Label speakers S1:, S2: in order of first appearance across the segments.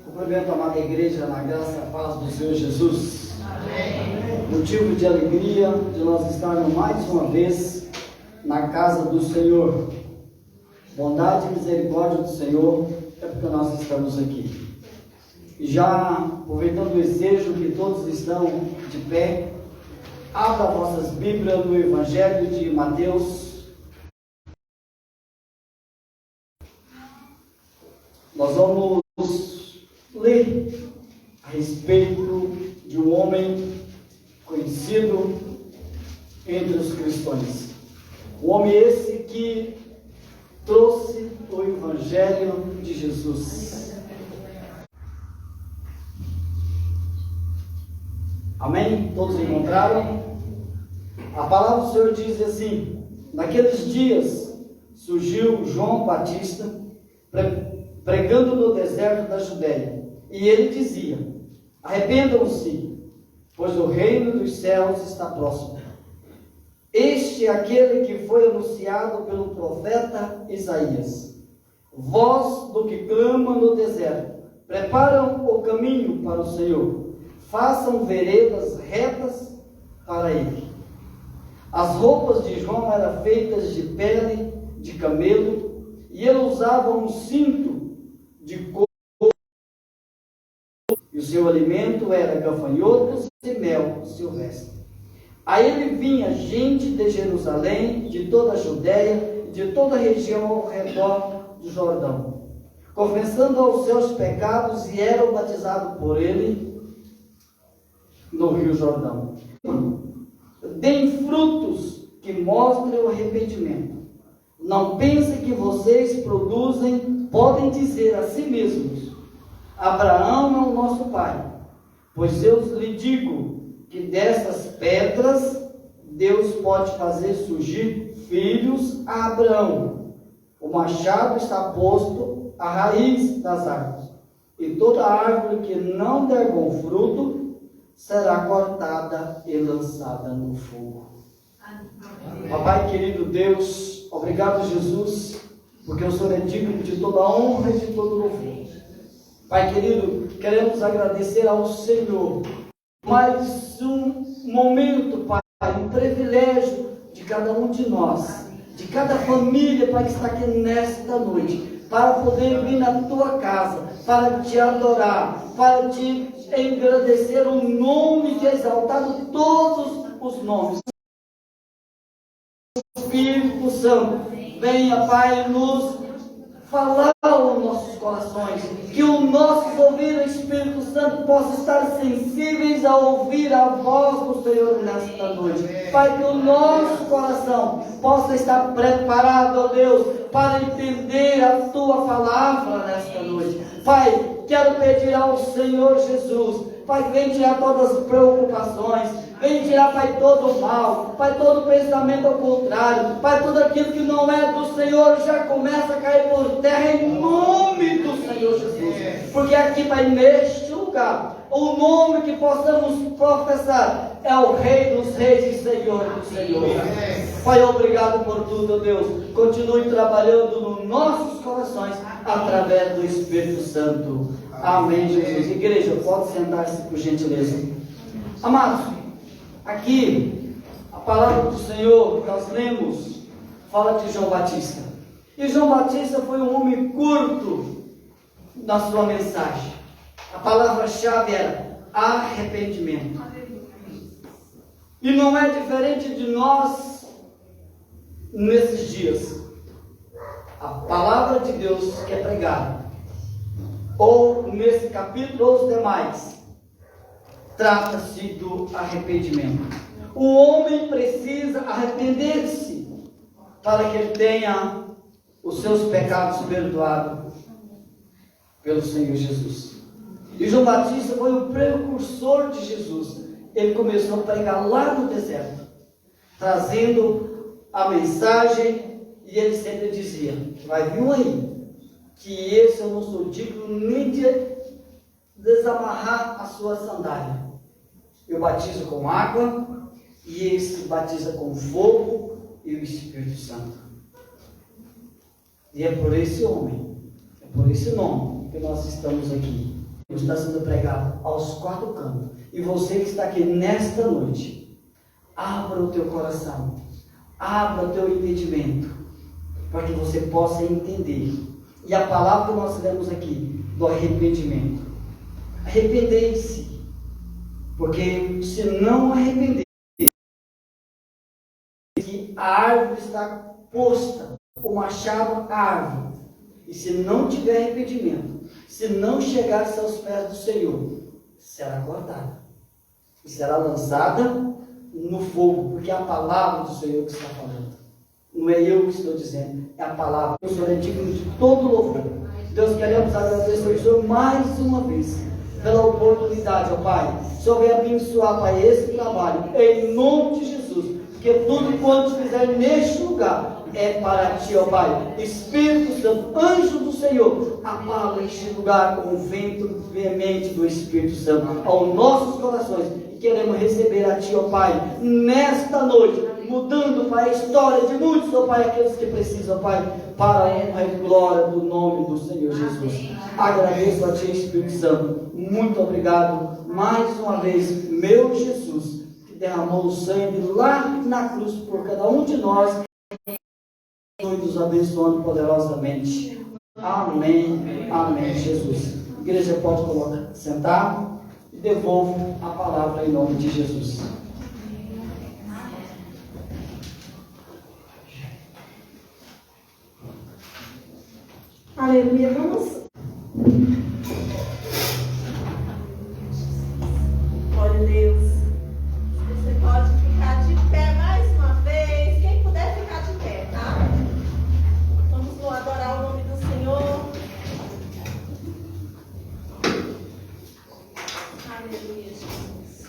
S1: Cumprimento a amada igreja na graça e a paz do Senhor Jesus. Amém. Motivo de alegria de nós estarmos mais uma vez na casa do Senhor. Bondade e misericórdia do Senhor é porque nós estamos aqui. E já aproveitando o desejo que todos estão de pé, abra vossas Bíblias no Evangelho de Mateus. Nós vamos ler a respeito de um homem conhecido entre os cristãos. O homem esse que trouxe o Evangelho de Jesus. Amém? Todos encontraram? A palavra do Senhor diz assim: naqueles dias surgiu João Batista pregando no deserto da Judéia, e ele dizia: arrependam-se, pois o reino dos céus está próximo. Este é aquele que foi anunciado pelo profeta Isaías. Voz do que clama no deserto: preparam o caminho para o Senhor, façam veredas retas para ele. As roupas de João eram feitas de pele de camelo, e ele usava um cinto de couro, e o seu alimento era gafanhotos e mel silvestre. A ele vinha gente de Jerusalém, de toda a Judéia, de toda a região ao redor do Jordão, confessando aos seus pecados, e eram batizados por ele no Rio Jordão. Deem frutos que mostrem o arrependimento. Não pensem que vocês podem dizer a si mesmos: Abraão é o nosso pai. Pois eu lhe digo que dessas pedras Deus pode fazer surgir filhos a Abraão. O machado está posto à raiz das árvores, e toda árvore que não der bom fruto será cortada e lançada no fogo. Papai querido Deus, obrigado, Jesus, porque o Senhor é digno de toda honra e de todo louvor. Pai querido, queremos agradecer ao Senhor mais um momento, Pai, um privilégio de cada um de nós, de cada família, Pai, que está aqui nesta noite, para poder vir na tua casa, para te adorar, para te engrandecer o nome que é exaltado todos os nomes. Espírito Santo, venha, Pai, nos falar aos nossos corações, que os nossos ouvidos, Espírito Santo, possam estar sensíveis a ouvir a voz do Senhor nesta noite. Pai, que o nosso coração possa estar preparado, ó Deus, para entender a tua palavra nesta noite. Pai, quero pedir ao Senhor Jesus, Pai, vem tirar todas as preocupações, vem tirar, Pai, todo o mal, Pai, todo pensamento ao contrário, Pai, tudo aquilo que não é do Senhor já começa a cair por terra em nome do Senhor Jesus. Porque aqui, Pai, neste lugar, o nome que possamos professar é o Rei dos Reis e Senhor dos Senhores. Pai, obrigado por tudo, Deus. Continue trabalhando nos nossos corações através do Espírito Santo. Amém, Jesus. Igreja, pode sentar-se por gentileza. Amados, aqui a palavra do Senhor que nós lemos fala de João Batista. E João Batista foi um homem curto na sua mensagem. A palavra-chave era arrependimento. E não é diferente de nós nesses dias. A palavra de Deus que é pregada, ou nesse capítulo ou os demais, trata-se do arrependimento. O homem precisa arrepender-se para que ele tenha os seus pecados perdoados pelo Senhor Jesus. E João Batista foi o precursor de Jesus. Ele começou a pregar lá no deserto, trazendo a mensagem, e ele sempre dizia: vai vir um aí, que esse eu não sou digno nem de desamarrar a sua sandália. Eu batizo com água, e esse batiza com fogo e o Espírito Santo. E é por esse homem, é por esse nome que nós estamos aqui. está sendo pregado aos quatro cantos. E você que está aqui nesta noite, abra o teu coração, abra o teu entendimento, para que você possa entender. E a palavra que nós lemos aqui, do arrependimento. Arrependei-se, porque se não arrepender, que a árvore está posta, o machado à árvore, e se não tiver arrependimento, se não chegar aos pés do Senhor, será cortada e será lançada no fogo, porque é a palavra do Senhor que está falando. Não é eu que estou dizendo, é a palavra. O Senhor é digno de todo louvor. Deus, queremos agradecer ao Senhor mais uma vez pela oportunidade, ó Pai. O Senhor vem abençoar, Pai, esse trabalho, em nome de Jesus, porque tudo quanto fizer neste lugar é para Ti, ó Pai. Espírito Santo, anjo do Senhor, abala este lugar com o vento veemente do Espírito Santo aos nossos corações, e queremos receber a Ti, ó Pai, nesta noite, mudando, Pai, a história de muitos, ó Pai, aqueles que precisam, ó Pai, para a honra e glória do nome do Senhor Jesus. Agradeço a Ti, Espírito Santo. Muito obrigado mais uma vez, meu Jesus, que derramou o sangue lá na cruz por cada um de nós, e nos abençoando poderosamente. Amém. Amém, Jesus. A igreja pode colocar, sentar, e devolvo a palavra em nome de Jesus.
S2: Aleluia, vamos. Glória a Deus. Você pode ficar de pé mais uma vez. Quem puder ficar de pé, tá? Vamos adorar o nome do Senhor. Aleluia, Jesus.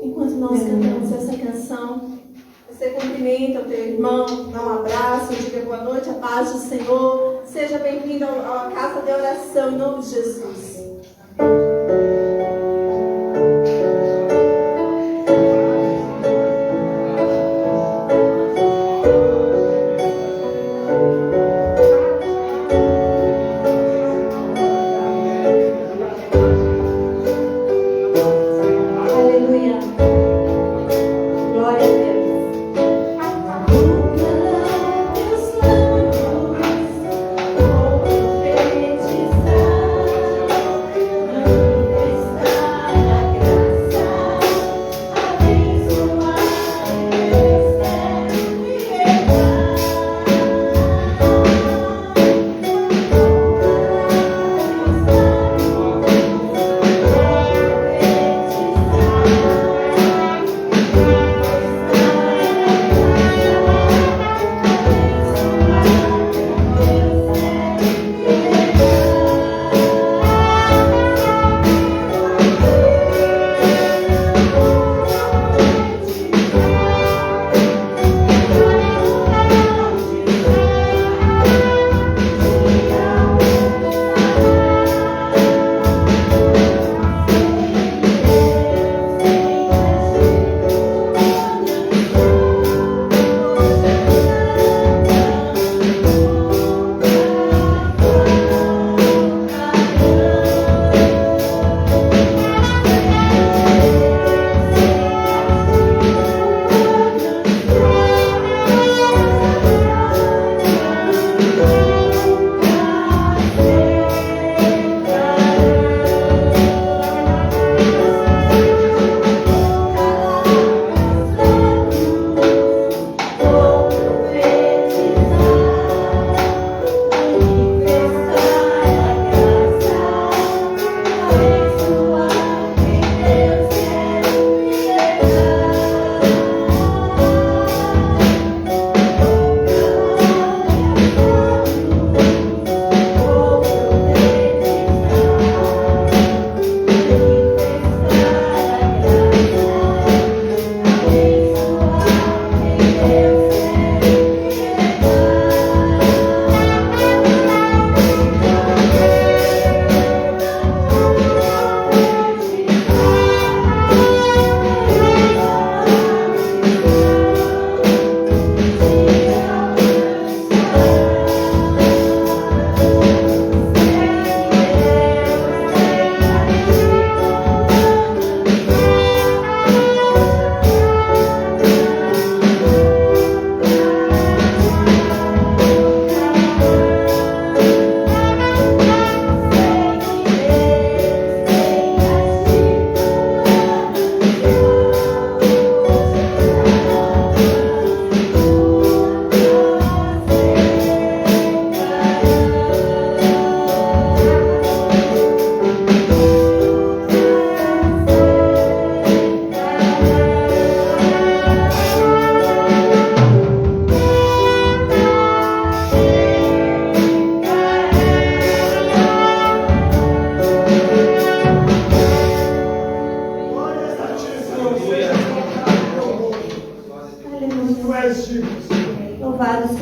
S2: Enquanto nós cantamos essa canção, você cumprimenta o teu irmão, dá um abraço, diga boa noite, a paz do Senhor. Seja bem-vindo à casa de oração em nome de Jesus.
S3: Oh,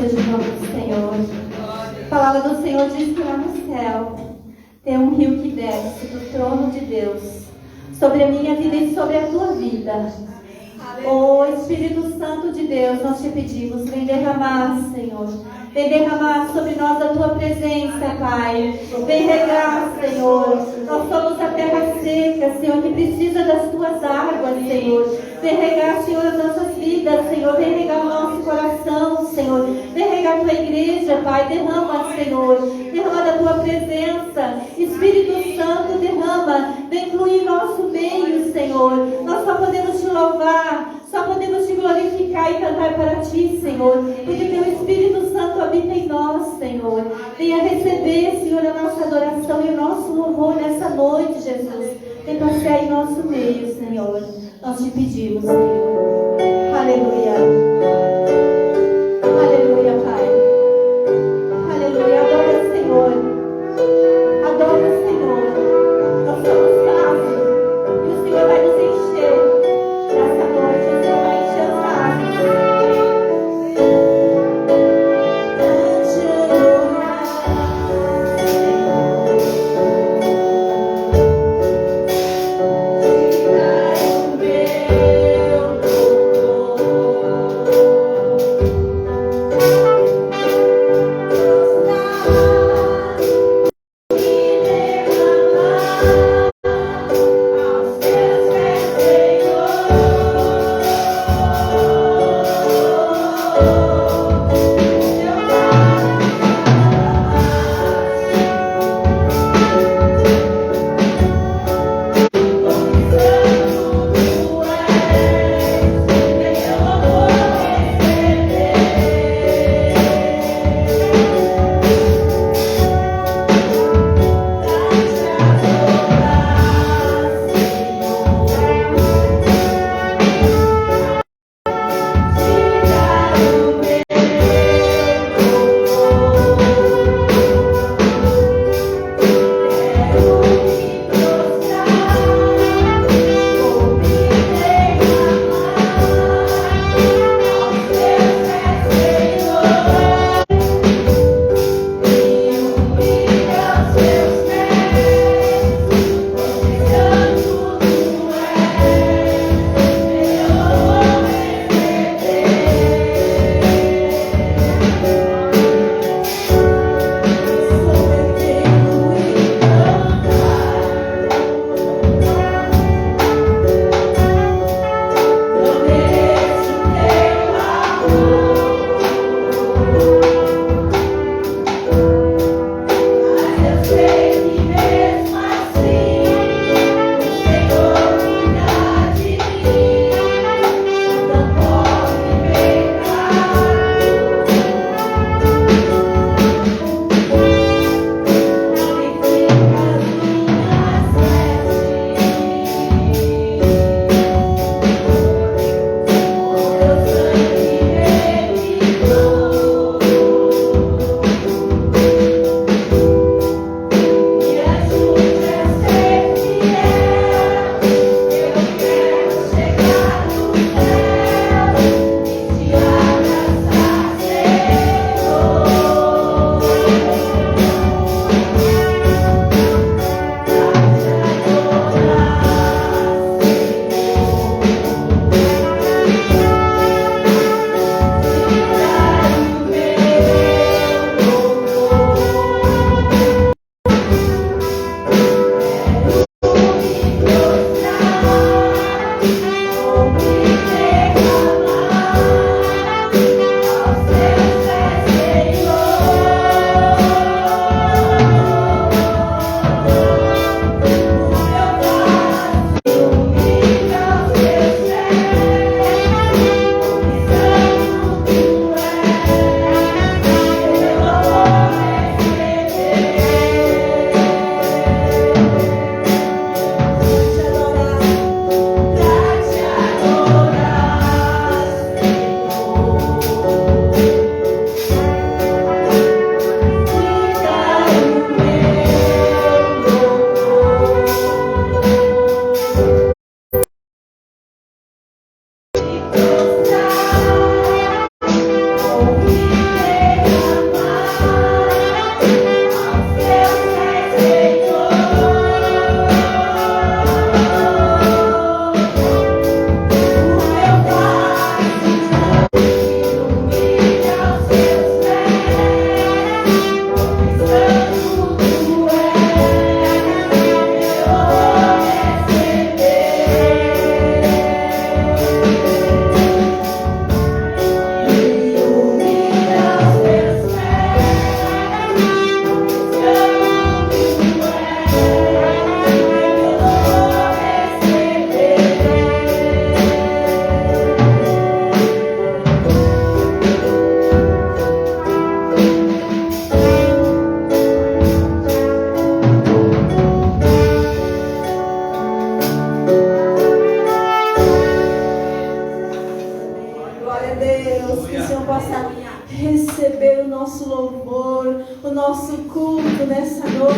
S2: seja o nome do Senhor. A palavra do Senhor diz que lá no céu tem um rio que desce do trono de Deus sobre a minha vida e sobre a tua vida. Oh Espírito Santo de Deus, nós te pedimos, vem derramar, Senhor. Vem derramar sobre nós a tua presença, Pai. Vem regar, Senhor. Nós somos a terra seca, Senhor, que precisa das tuas águas, Senhor. Vem regar, Senhor, as nossas vidas, Senhor. Vem regar o nosso coração, Senhor. Vem regar a tua igreja, Pai. Derrama, Senhor. Derrama da tua presença. Espírito Santo, derrama. Vem fluir em nosso meio, Senhor. Nós só podemos te louvar. Só podemos te glorificar e cantar para ti, Senhor, porque teu Espírito Santo habita em nós, Senhor. Venha receber, Senhor, a nossa adoração e o nosso louvor nessa noite, Jesus. Vem passear em nosso meio, Senhor. Nós te pedimos, Senhor. Aleluia. Aleluia, Pai. Aleluia. Adora o Senhor. Adora o Senhor. Nós somos vasos e o Senhor vai nos encher. Nessa noite, o Senhor vai encher os vasos. Tira o meu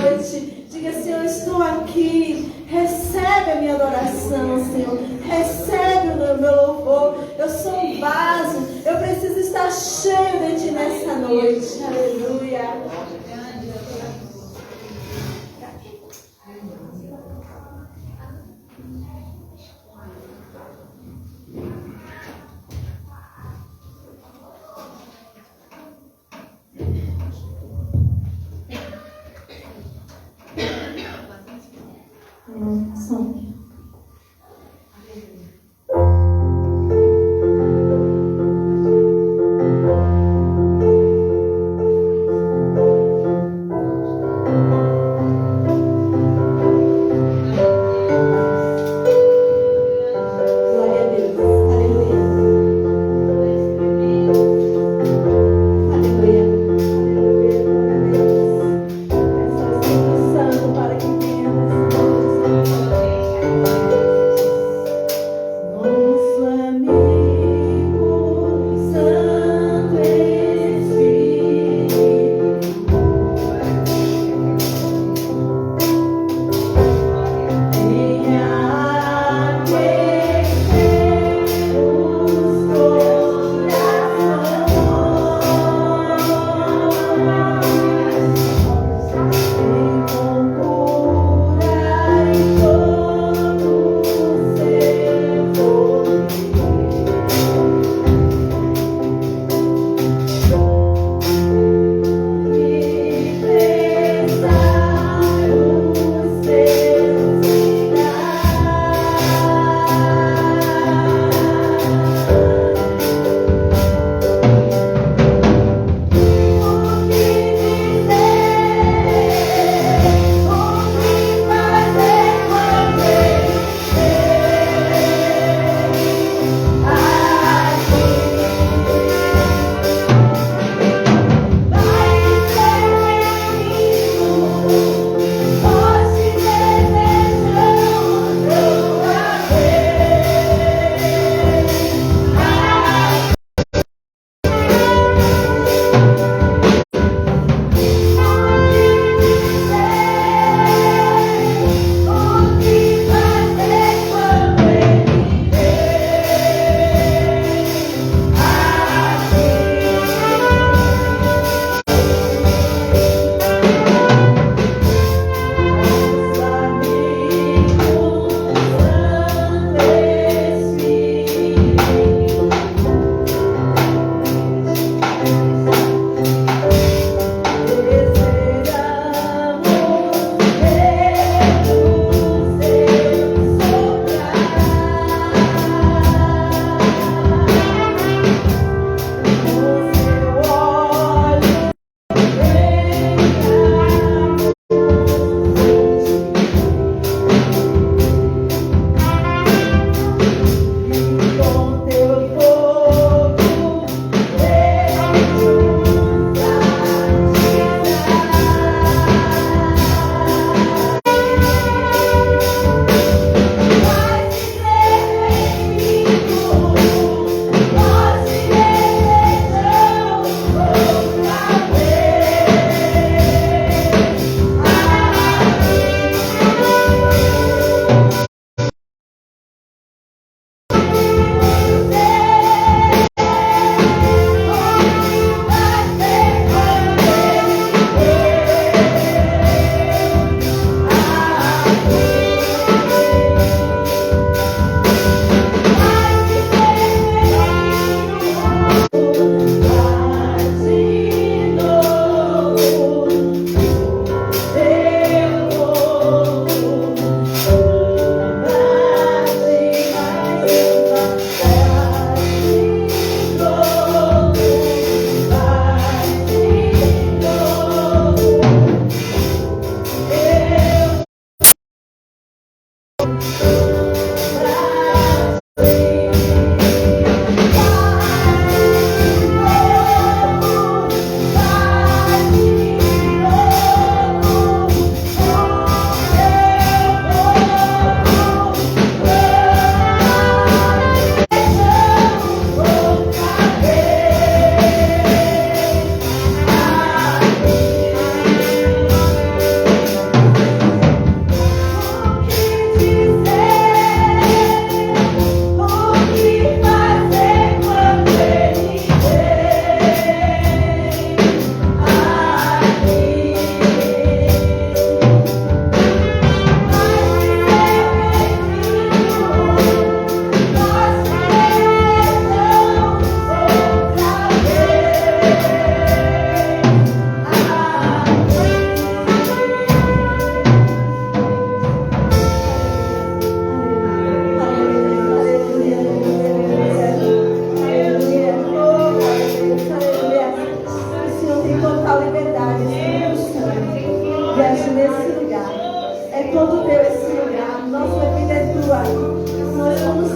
S3: noite. Diga, Senhor, eu estou aqui. Recebe a minha adoração, Senhor. Recebe o meu louvor. Eu sou um vaso. Eu preciso estar cheio de Ti nessa noite. Aleluia. Som.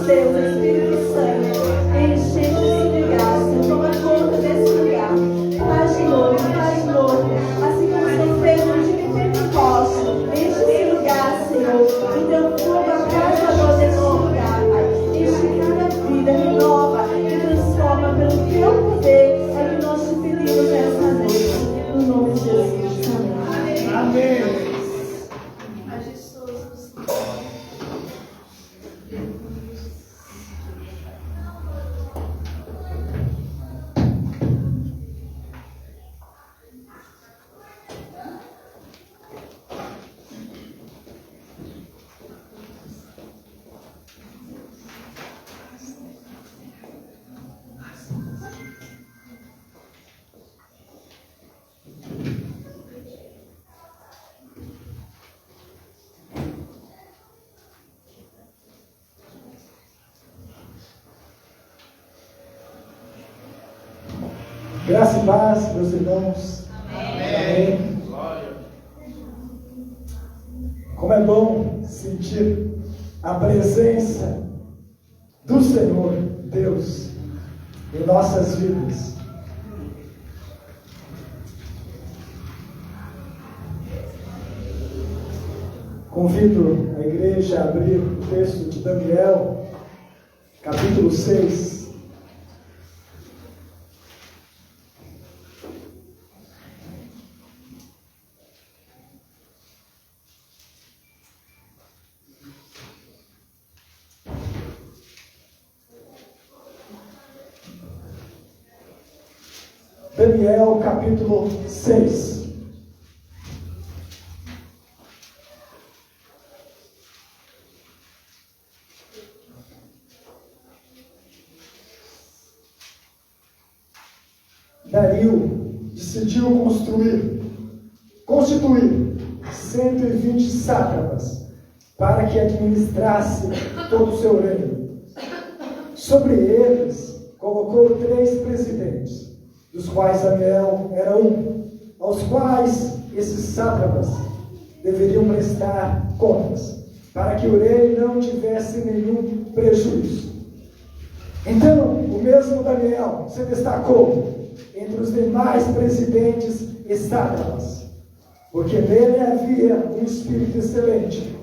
S3: Deus, Espírito Santo, enchendo esse lugar, Senhor, toma conta desse lugar. Faz de novo, assim como o Senhor fez no dia de Pentecostes. Enche esse lugar, Senhor, o teu fogo abrasador desse lugar, Pai. Enche cada vida, renova e transforma pelo teu poder. É que nós te pedimos nessa noite, no nome de Jesus. Amém.
S4: Amém. Graça e paz, meus irmãos. Amém. Como é bom sentir a presença do Senhor, Deus, em nossas vidas. Convido a igreja a abrir o texto de Daniel, capítulo 6. Daniel, capítulo 6. Dario decidiu constituir 120 sátrapas para que administrasse todo o seu reino. Sobre eles colocou 3 presidentes, dos quais Daniel era um, aos quais esses sátrapas deveriam prestar contas, para que o rei não tivesse nenhum prejuízo. Então, o mesmo Daniel se destacou entre os demais presidentes e sátrapas, porque nele havia um espírito excelente.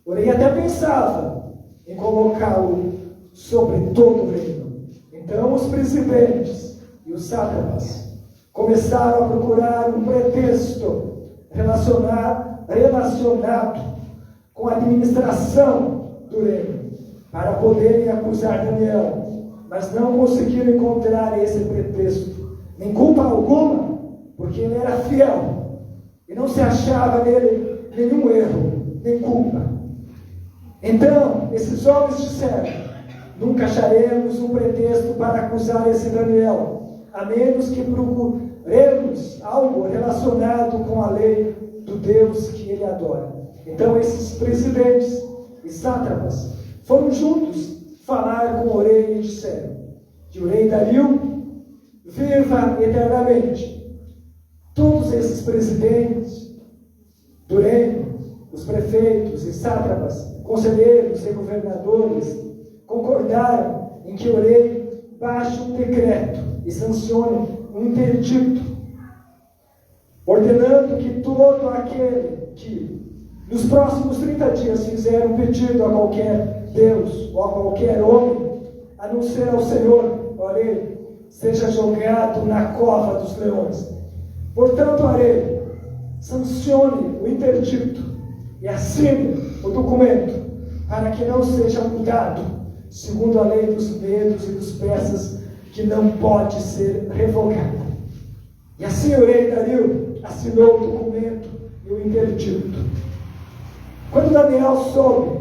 S4: O rei até pensava em colocá-lo sobre todo o reino. Então, os presidentes e os sátrapas começaram a procurar um pretexto relacionado com a administração do reino, para poderem acusar Daniel, mas não conseguiram encontrar esse pretexto, nem culpa alguma, porque ele era fiel, e não se achava nele nenhum erro, nem culpa. Então, esses homens disseram: nunca acharemos um pretexto para acusar esse Daniel, a menos que procuremos algo relacionado com a lei do Deus que ele adora. Então esses presidentes e sátrapas foram juntos falar com o rei e disseram que o rei Dario viva eternamente. Todos esses presidentes do reino, os prefeitos e sátrapas, conselheiros e governadores, concordaram em que o rei baixe um decreto e sancione um interdito, ordenando que todo aquele que nos próximos 30 dias fizer um pedido a qualquer Deus ou a qualquer homem, a não ser ao Senhor, ó rei, seja jogado na cova dos leões. Portanto, ó rei, sancione o interdito e assine o documento, para que não seja mudado, segundo a lei dos medos e dos persas, que não pode ser revogada. E assim o rei Dario assinou o documento e o interdito. Quando Daniel soube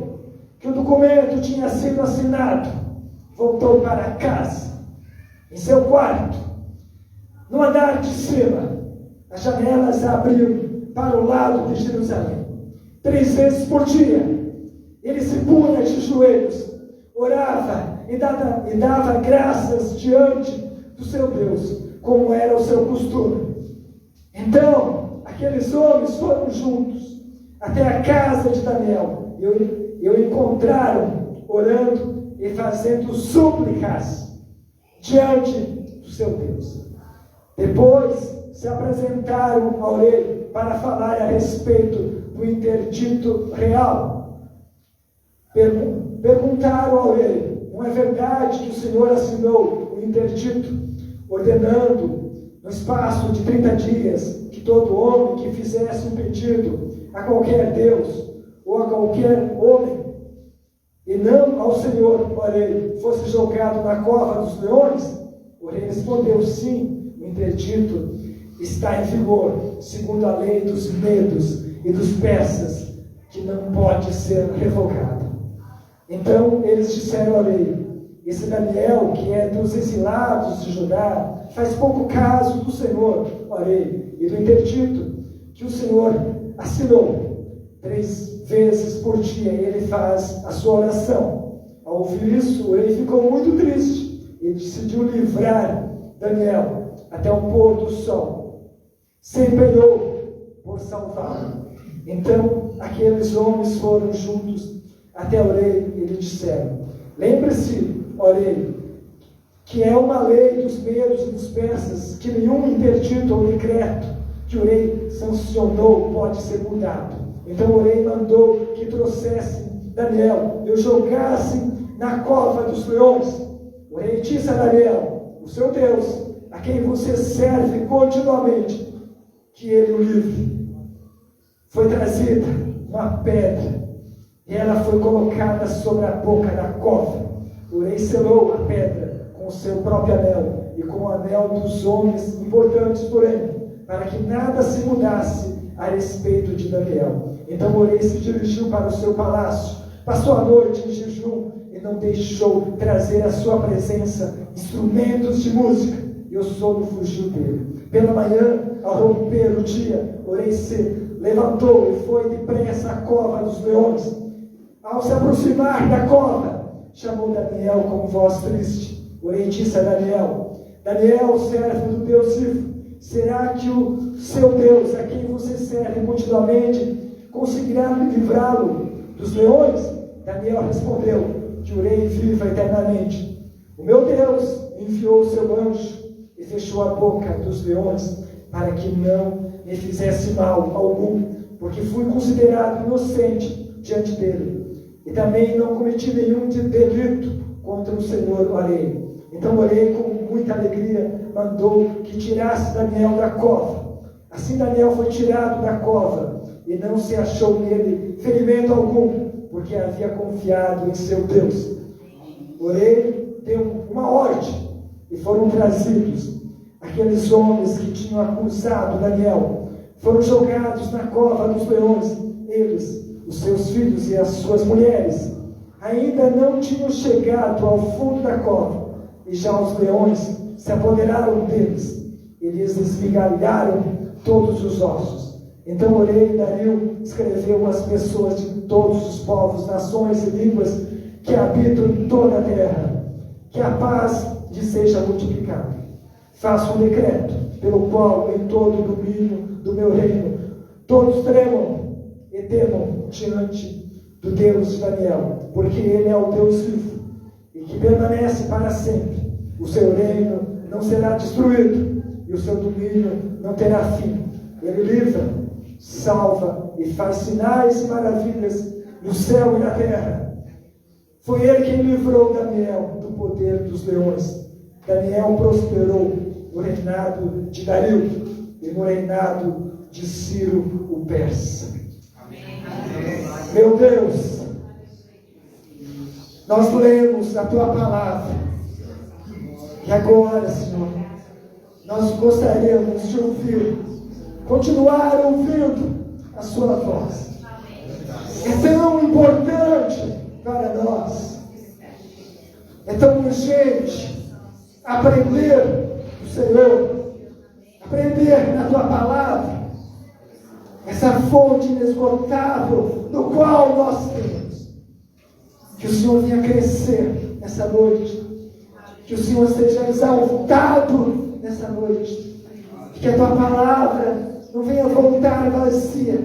S4: que o documento tinha sido assinado, voltou para casa, em seu quarto, no andar de cima. As janelas abriam para o lado de Jerusalém. 3 vezes por dia, ele se punha de joelhos, orava e dava graças diante do seu Deus, como era o seu costume. Então, aqueles homens foram juntos até a casa de Daniel e o encontraram orando e e fazendo súplicas diante do seu Deus. Depois se apresentaram ao rei para falar a respeito do interdito real. Perguntaram ao rei: não é verdade que o Senhor assinou o interdito, ordenando no espaço de 30 dias que todo homem que fizesse um pedido a qualquer Deus ou a qualquer homem, e não ao Senhor, ó rei, fosse jogado na cova dos leões? O rei respondeu: sim, o interdito está em vigor, segundo a lei dos medos e dos persas, que não pode ser revogado. Então eles disseram ao rei: esse Daniel, que é dos exilados de Judá, faz pouco caso do Senhor, ó rei, e do interdito que o Senhor assinou. 3 vezes por dia ele faz a sua oração. Ao ouvir isso, o rei ficou muito triste e decidiu livrar Daniel até o pôr do sol. Se empenhou por salvá-lo. Então aqueles homens foram juntos até o rei e lhe disseram: lembre-se, ó rei, que é uma lei dos medos e dos persas que nenhum interdito ou decreto que o rei sancionou pode ser mudado. Então o rei mandou que trouxessem Daniel e o jogassem na cova dos leões. O rei disse a Daniel: o seu Deus, a quem você serve continuamente, que ele o livre. Foi trazida uma pedra e ela foi colocada sobre a boca da cova. O rei selou a pedra com o seu próprio anel e com o anel dos homens importantes, porém, para que nada se mudasse a respeito de Daniel. Então o rei se dirigiu para o seu palácio, passou a noite em jejum e não deixou trazer à sua presença instrumentos de música, e o sono fugiu dele. Pela manhã, ao romper o dia, o rei se levantou e foi depressa à cova dos leões. Ao se aproximar da cova, chamou Daniel com voz triste. O rei disse a Daniel: Daniel, servo do Deus vivo, será que o seu Deus, a quem você serve continuamente, conseguirá livrá-lo dos leões? Daniel respondeu: que o rei viva eternamente. O meu Deus enviou o seu anjo e fechou a boca dos leões para que não me fizesse mal algum, porque fui considerado inocente diante dele, e também não cometi nenhum delito contra o Senhor, o rei. Então o rei, com muita alegria, mandou que tirasse Daniel da cova. Assim Daniel foi tirado da cova, e não se achou nele ferimento algum, porque havia confiado em seu Deus. O rei deu uma ordem, e foram trazidos aqueles homens que tinham acusado Daniel. Foram jogados na cova dos leões, eles, os seus filhos e as suas mulheres. Ainda não tinham chegado ao fundo da cova, e já os leões se apoderaram deles, e lhes esmigalharam todos os ossos. Então o rei Dario escreveu às pessoas de todos os povos, nações e línguas que habitam em toda a terra, que a paz lhe seja multiplicada. Faça um decreto, pelo qual em todo o domínio do meu reino todos tremam e temam diante do Deus de Daniel, porque ele é o Deus vivo e que permanece para sempre. O seu reino não será destruído e o seu domínio não terá fim. Ele livra, salva e faz sinais e maravilhas no céu e na terra. Foi ele quem livrou Daniel do poder dos leões. Daniel prosperou no reinado de Dario e no reinado de Ciro o persa. Meu Deus, nós lemos a tua palavra e agora, Senhor, nós gostaríamos de ouvir, continuar ouvindo a sua voz. É tão importante para nós, é tão urgente aprender do Senhor, aprender na tua palavra, essa fonte inesgotável no qual nós temos. Que o Senhor venha crescer nessa noite, que o Senhor seja exaltado nessa noite, que a tua palavra não venha voltar vazia,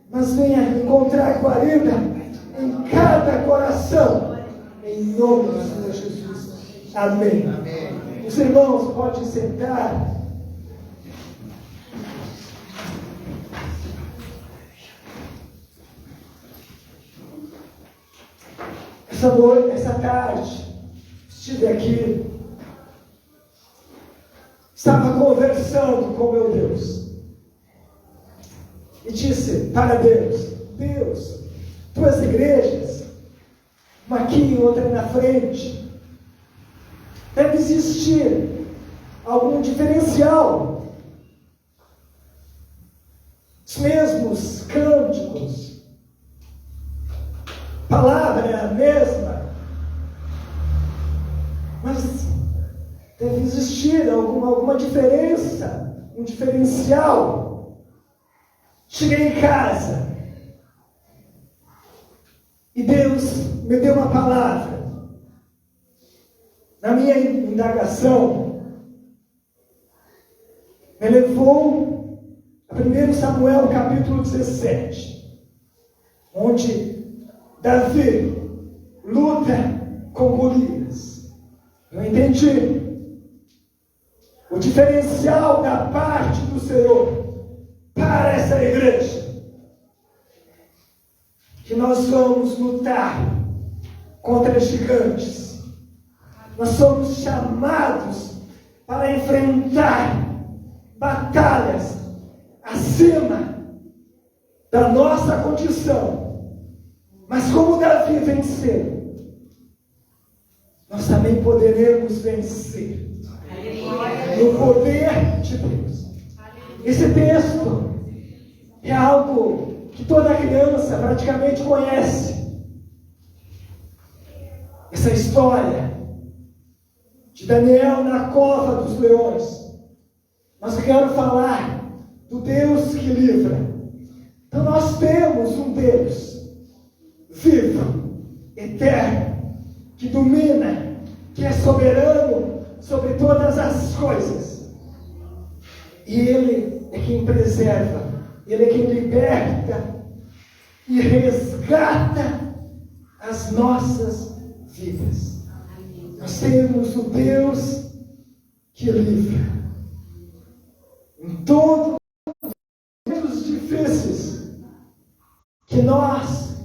S4: mas venha encontrar guarida em cada coração, em Em nome do Senhor Jesus. Amém. Amém. Os irmãos podem sentar. Essa tarde, estive aqui, estava conversando com meu Deus e disse para Deus: Deus, tuas igrejas, uma aqui e outra na frente, deve existir algum diferencial. Os mesmos cânticos, a palavra é a mesma, mas deve existir alguma diferença, um diferencial. Cheguei em casa e Deus me deu uma palavra. Na minha indagação, me levou a 1 Samuel capítulo 17, onde Davi luta com Golias. Eu entendi o diferencial da parte do Senhor para essa igreja, que nós vamos lutar contra gigantes. Nós somos chamados para enfrentar batalhas acima da nossa condição. Mas como Davi venceu, nós também poderemos vencer no poder de Deus. Esse texto é algo que toda criança praticamente conhece. Essa história de Daniel na cova dos leões. Mas eu quero falar do Deus que livra. Então nós temos um Deus vivo, eterno, que domina, que é soberano sobre todas as coisas. E Ele é quem preserva, Ele é quem liberta e resgata as nossas vidas. Nós temos o Deus que livra. Em todos os momentos difíceis que nós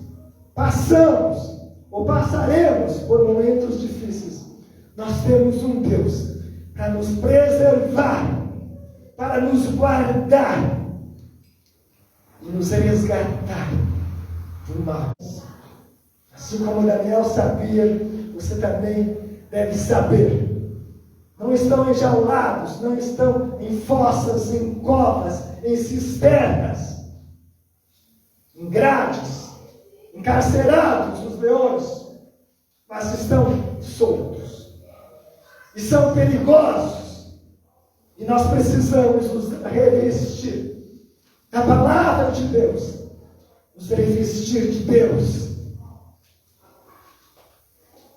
S4: passamos ou passaremos por momentos difíceis, nós temos um Deus para nos preservar, para nos guardar e nos resgatar do mal. Assim como Daniel sabia, você também deve saber. Não estão enjaulados, não estão em fossas, em covas, em cisternas, em grades, encarcerados os leões, mas estão soltos. E são perigosos. E nós precisamos nos revestir da palavra de Deus, nos revestir de Deus.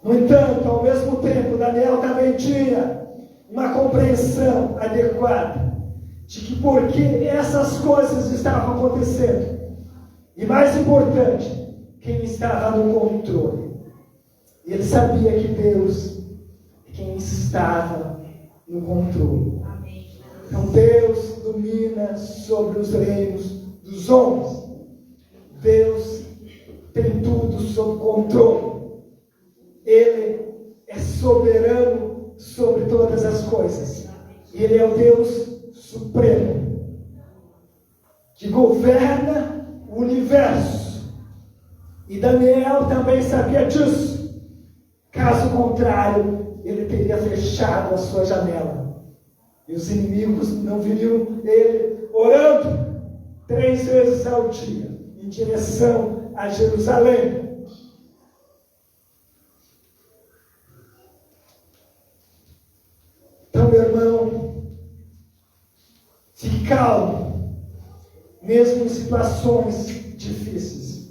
S4: No entanto, ao mesmo tempo, Daniel também tinha uma compreensão adequada de que porque essas coisas estavam acontecendo, e mais importante, quem estava no controle. E ele sabia que Deus é quem estava no controle. Então Deus domina sobre os reinos dos homens. Deus tem tudo sob controle. Ele é soberano sobre todas as coisas. Ele é o Deus supremo, que governa o universo. E Daniel também sabia disso. Caso contrário, ele teria fechado a sua janela. E os inimigos não viriam ele orando 3 vezes ao dia, em direção a Jerusalém. Então, meu irmão, fique calmo, mesmo em situações difíceis,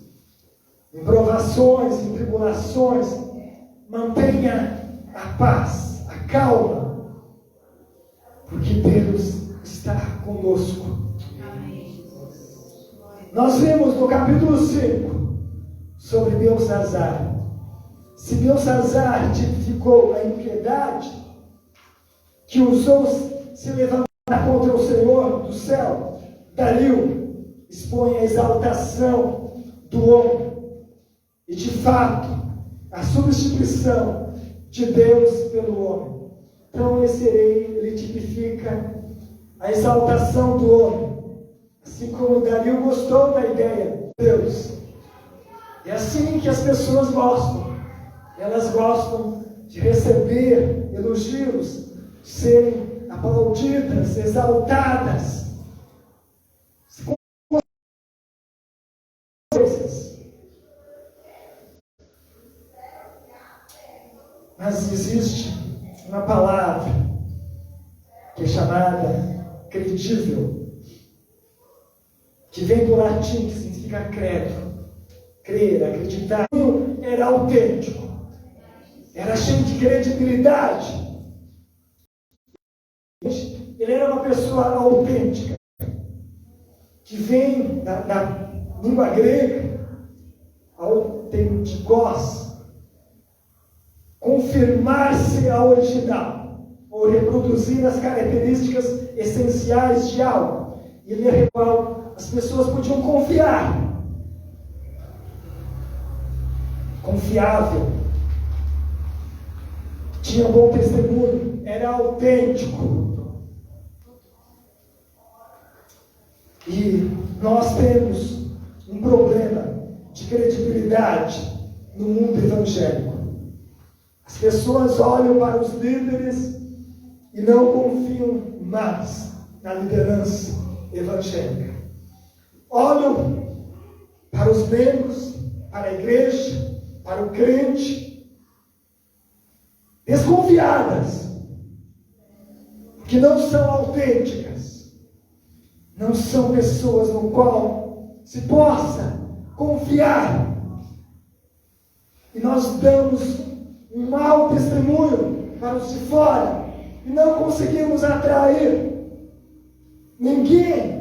S4: em provações, em tribulações, mantenha a paz, a calma, porque Deus está conosco. Nós vimos no capítulo 5 sobre Belsazar. se Belsazar tipificou a impiedade que usou se levantar contra o Senhor do céu, Dario expõe a exaltação do homem e, de fato, a substituição de Deus pelo homem. Então, esse ele tipifica a exaltação do homem, assim como Dario gostou da ideia de Deus. É assim que as pessoas gostam. Elas gostam de receber elogios, de serem aplaudidas, exaltadas. Mas existe uma palavra que é chamada credível, que vem do latim, que significa credo, crer, acreditar. Era autêntico, era cheio de credibilidade. Ele era uma pessoa autêntica, que vem da língua grega, autentikos, confirmar-se a original, ou reproduzir as características essenciais de algo, e no qual as pessoas podiam confiar. Confiável, tinha bom testemunho, era autêntico. E nós temos um problema de credibilidade no mundo evangélico. As pessoas olham para os líderes e não confiam mais na liderança evangélica. Olham para os membros, para a igreja, para o crente, desconfiadas, que não são autênticas, não são pessoas no qual se possa confiar. E nós damos um mau testemunho para os de fora e não conseguimos atrair ninguém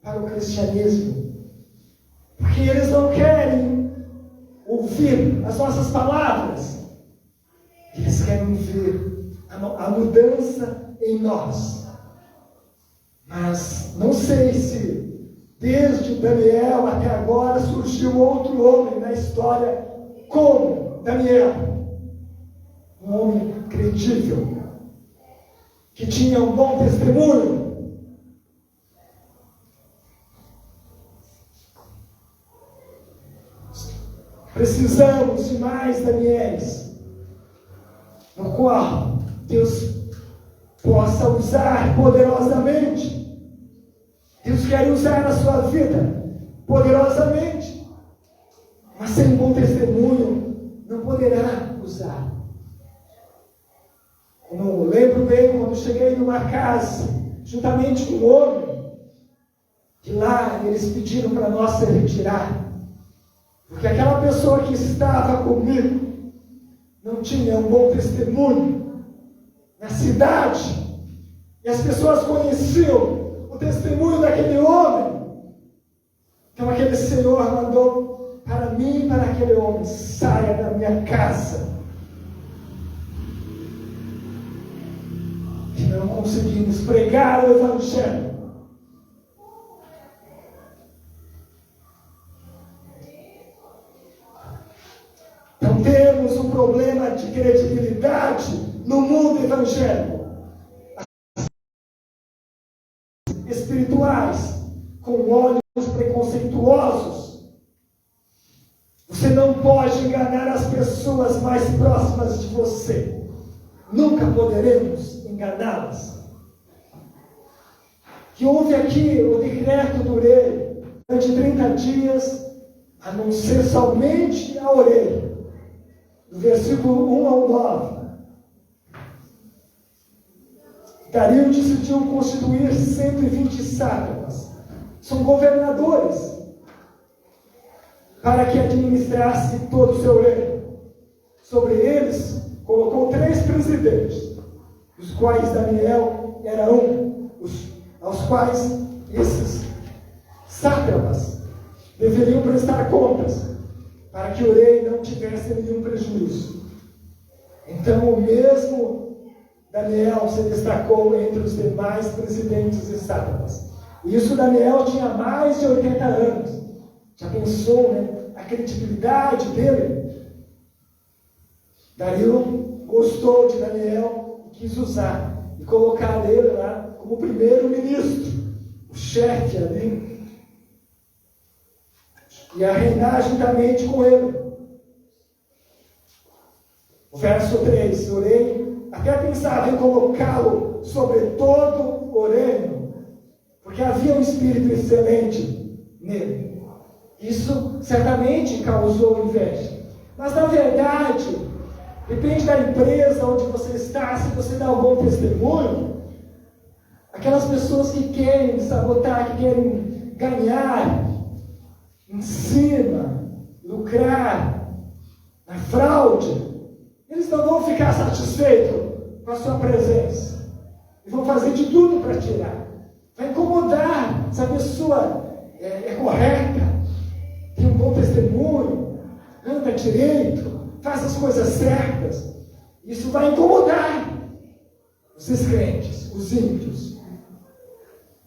S4: para o cristianismo, porque eles não querem ouvir as nossas palavras, eles querem ver a mudança em nós. Mas não sei se desde Daniel até agora surgiu outro homem na história como Daniel, um homem credível, que tinha um bom testemunho. Precisamos de mais Danielis, no qual Deus possa usar poderosamente. Deus quer usar na sua vida poderosamente, mas sem bom testemunho não poderá usar. Eu lembro bem quando cheguei numa casa, juntamente com um homem, que lá eles pediram para nós se retirar, porque aquela pessoa que estava comigo não tinha um bom testemunho na cidade, e as pessoas conheciam o testemunho daquele homem. Então aquele senhor mandou para mim e para aquele homem: saia da minha casa. E não conseguimos pregar o evangelho. Então temos um problema de credibilidade no mundo evangélico. Espirituais, com olhos preconceituosos. Você não pode enganar as pessoas mais próximas de você. Nunca poderemos enganá-las. Que houve aqui o decreto do rei, durante 30 dias, a não ser somente a orelha. Do versículo 1 ao 9. Dario decidiu constituir 120 sátrapas. São governadores, para que administrasse todo o seu reino. Sobre eles, colocou 3 presidentes, dos quais Daniel era um, aos quais esses sátrapas deveriam prestar contas, para que o rei não não tivesse nenhum prejuízo. Então, o mesmo Daniel se destacou entre os demais presidentes e sátrapas. E isso Daniel tinha mais de 80 anos. Já pensou, né? A credibilidade dele? Dario gostou de Daniel e quis usar e colocar ele lá como primeiro-ministro, o chefe ali, e a reinar juntamente com ele. O verso 3, orei, até pensava em colocá-lo sobre todo o reino, porque havia um espírito excelente nele. Isso certamente causou inveja. Mas na verdade, depende da empresa onde você está, se você dá um bom testemunho, aquelas pessoas que querem sabotar, que querem ganhar em cima, lucrar, na fraude, eles não vão ficar satisfeitos com a sua presença. E vão fazer de tudo para tirar. Vai incomodar se a pessoa é correta, tem um bom testemunho, anda direito, faz as coisas certas. Isso vai incomodar os descrentes, os ímpios.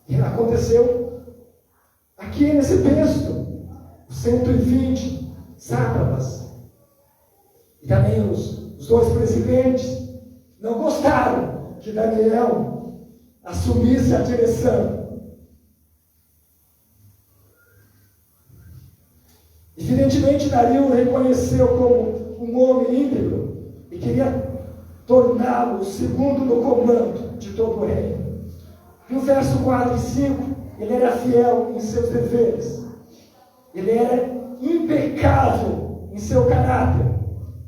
S4: E aconteceu aqui nesse texto, os 120 sátrapas e também os dois presidentes não gostaram que Daniel assumisse a direção. Evidentemente, Dario o reconheceu como um homem íntegro e queria torná-lo o segundo no comando de todo o reino. No verso 4 e 5, ele era fiel em seus deveres. Ele era impecável em seu caráter.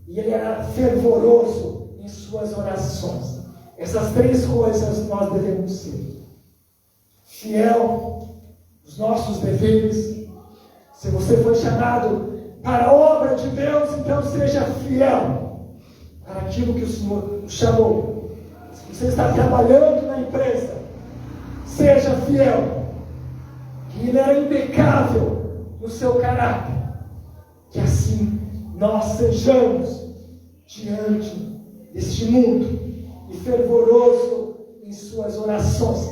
S4: E ele era fervoroso em suas orações. Essas três coisas nós devemos ser. Fiel nos nossos deveres. Se você foi chamado para a obra de Deus, então seja fiel para aquilo que o Senhor chamou. Se você está trabalhando na empresa, seja fiel. Que ele era impecável no seu caráter. Que assim nós sejamos diante deste mundo e fervoroso em suas orações.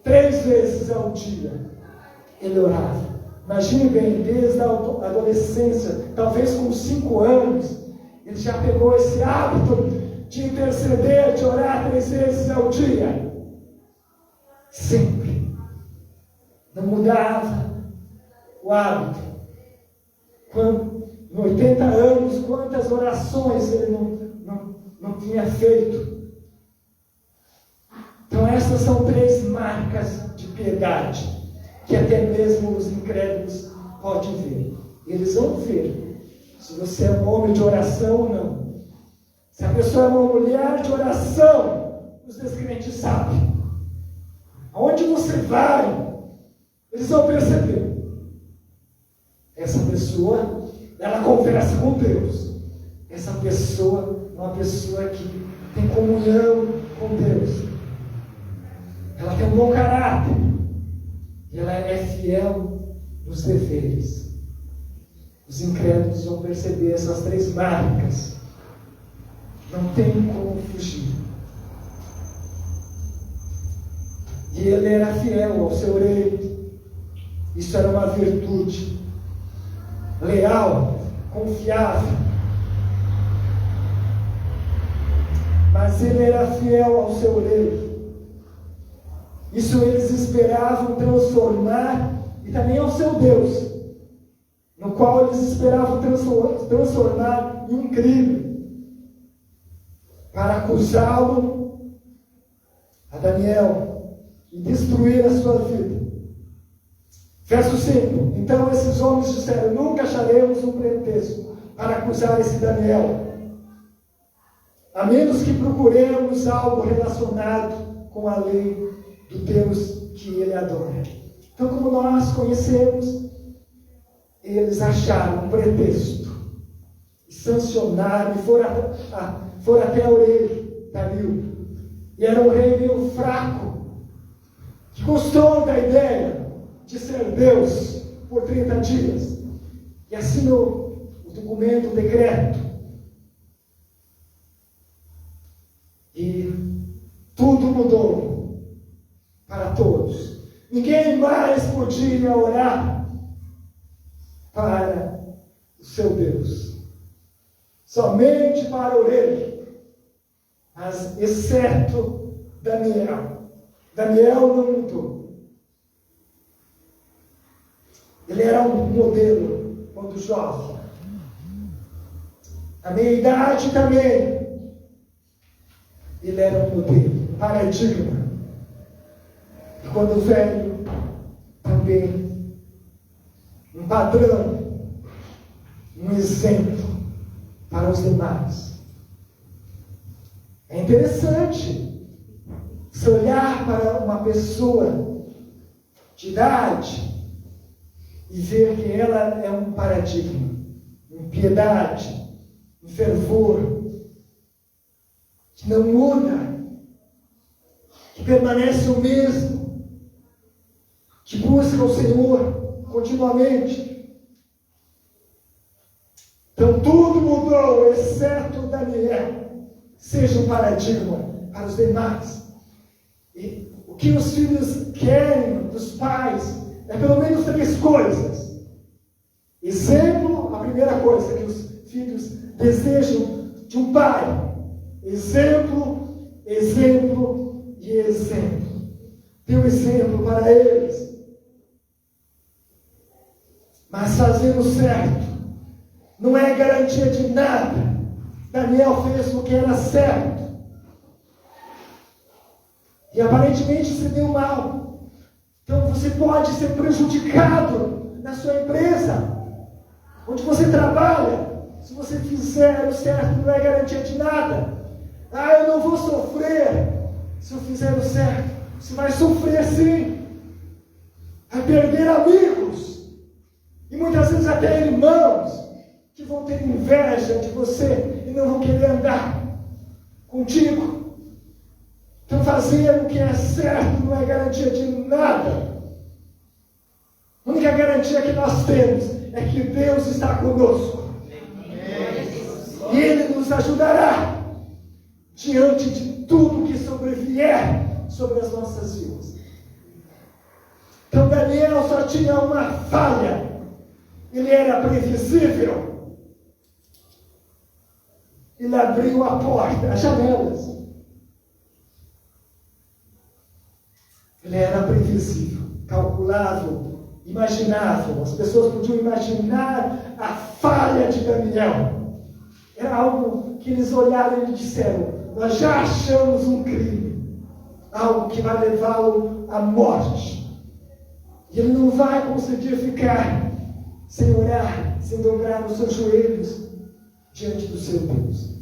S4: 3 vezes ao dia ele orava. Imagine bem, desde a adolescência, talvez com 5 anos, ele já pegou esse hábito de interceder, de orar 3 vezes ao dia. Sempre. Não mudava o hábito. Quando, em 80 anos, quantas orações ele não tinha feito. Então essas são 3 marcas de piedade, que até mesmo os incrédulos podem ver. Eles vão ver se você é um homem de oração ou não. Se a pessoa é uma mulher de oração, os descrentes sabem. Aonde você vai, eles vão perceber. Essa pessoa, ela conversa com Deus. Essa pessoa é uma pessoa que tem comunhão com Deus. Ela tem um bom caráter. E ela é fiel nos deveres. Os incrédulos vão perceber essas 3 marcas. Não tem como fugir. E ele era fiel ao seu rei. Isso era uma virtude. Leal, confiável. Mas ele era fiel ao seu rei. Isso eles esperavam transformar, e também ao seu Deus, no qual eles esperavam transformar em um crime, para acusá-lo, a Daniel, e destruir a sua vida. Verso 5: Então esses homens disseram: nunca acharemos um pretexto para acusar esse Daniel, a menos que procuremos algo relacionado com a lei do Deus que ele adora. Então, como nós conhecemos, eles acharam um pretexto e sancionaram e foram até o rei Dario. E era um rei meio fraco, que gostou da ideia de ser Deus por 30 dias. E assim o documento, um decreto. E tudo mudou para todos. Ninguém mais podia orar para o seu Deus. Somente para o rei. Mas exceto Daniel. Daniel não mudou. Ele era um modelo quando jovem. A meia idade também. Ele era um modelo, paradigma. E quando velho, também um padrão, um exemplo para os demais. É interessante se olhar para uma pessoa de idade e ver que ela é um paradigma, em piedade, em fervor, que não muda, que permanece o mesmo, que busca o Senhor continuamente. Então tudo mudou, exceto Daniel. Seja um paradigma para os demais. E o que os filhos querem dos pais é pelo menos 3 coisas. Exemplo, a primeira coisa que os filhos desejam de um pai. Exemplo, exemplo e exemplo. Dê um exemplo para eles. Mas fazer o certo não é garantia de nada. Daniel fez o que era certo. E aparentemente se deu mal. Então você pode ser prejudicado na sua empresa, onde você trabalha. Se você fizer o certo, não é garantia de nada. Eu não vou sofrer se eu fizer o certo. Você vai sofrer sim. Vai perder amigos. E muitas vezes até irmãos que vão ter inveja de você e não vão querer andar contigo. Então fazer o que é certo não é garantia de nada. A única garantia que nós temos é que Deus está conosco. E Ele nos ajudará diante de tudo que sobrevier sobre as nossas vidas. Então Daniel só tinha uma falha. Ele era previsível. Ele abriu a porta, as janelas. Ele era previsível, calculável, imaginável. As pessoas podiam imaginar a falha de Daniel. Era algo que eles olharam e disseram: nós já achamos um crime, algo que vai levá-lo à morte. E ele não vai conseguir ficar sem orar, sem dobrar os seus joelhos diante do seu Deus.